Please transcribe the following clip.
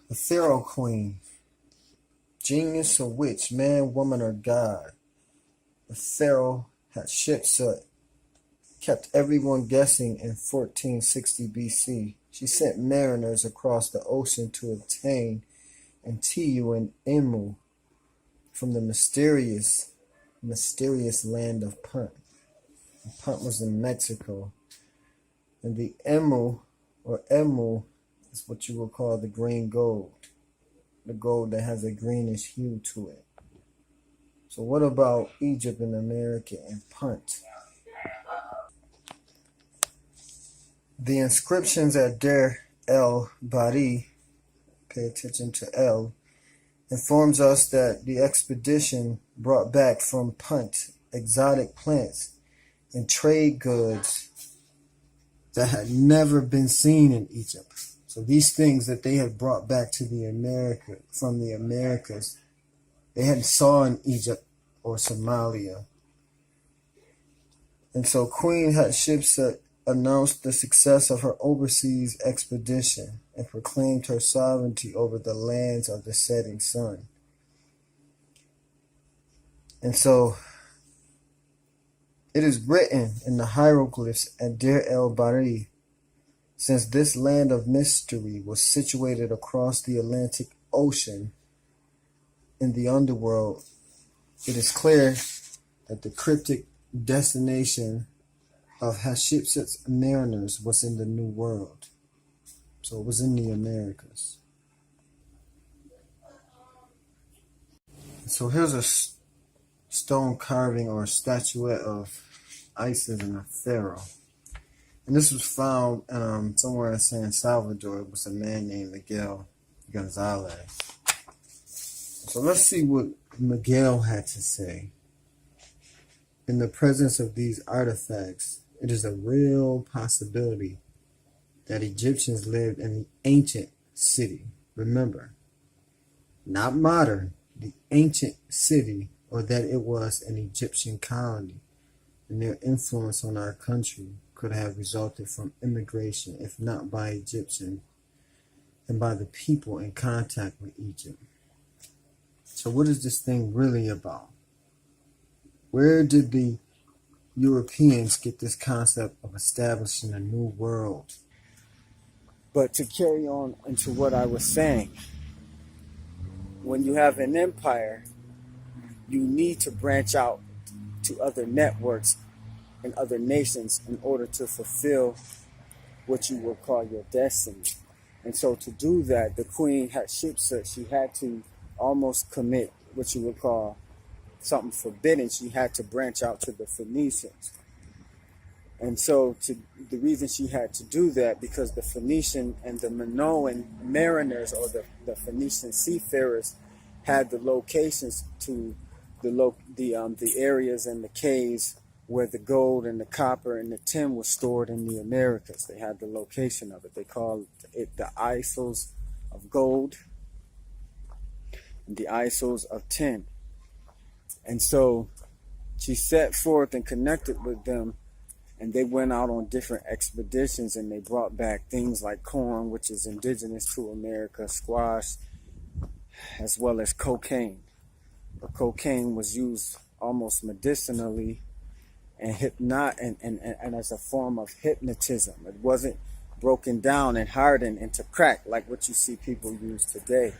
The Pharaoh Queen. Genius or witch, man, woman, or god. The Pharaoh Hatshepsut kept everyone guessing in 1460 BC. She sent mariners across the ocean to obtain Antiu and Emu from the mysterious land of Punt. Punt was in Mexico. And the Emu is what you will call the green gold. The gold that has a greenish hue to it. So what about Egypt and America and Punt? The inscriptions at Deir el-Bahari, pay attention to El, informs us that the expedition brought back from Punt exotic plants and trade goods that had never been seen in Egypt. So these things that they had brought back to from the Americas, they hadn't saw in Egypt or Somalia. And so Queen Hatshepsut announced the success of her overseas expedition and proclaimed her sovereignty over the lands of the setting sun. And so it is written in the hieroglyphs at Deir el-Bahari, since this land of mystery was situated across the Atlantic Ocean in the underworld, it is clear that the cryptic destination of Hatshepsut's mariners was in the New World. So it was in the Americas. So here's a stone carving or statuette of Isis and a pharaoh. And this was found somewhere in San Salvador. It was a man named Miguel Gonzalez. So let's see what Miguel had to say. In the presence of these artifacts, it is a real possibility that Egyptians lived in the ancient city. Remember, not modern, the ancient city, or that it was an Egyptian colony, and their influence on our country could have resulted from immigration, if not by Egyptians, and by the people in contact with Egypt. So what is this thing really about? Where did the Europeans get this concept of establishing a new world? But to carry on into what I was saying, when you have an empire, you need to branch out to other networks and other nations in order to fulfill what you will call your destiny. And so to do that, the Queen Hatshepsut, she had to almost commit what you would call something forbidden. She had to branch out to the Phoenicians. And so the reason she had to do that, because the Phoenician and the Minoan mariners, or the Phoenician seafarers, had the locations to the areas and the caves where the gold and the copper and the tin was stored in the Americas. They had the location of it. They called it the isles of gold and the isles of tin. And so she set forth and connected with them, and they went out on different expeditions, and they brought back things like corn, which is indigenous to America, squash, as well as cocaine. But cocaine was used almost medicinally and as a form of hypnotism. It wasn't broken down and hardened into crack like what you see people use today.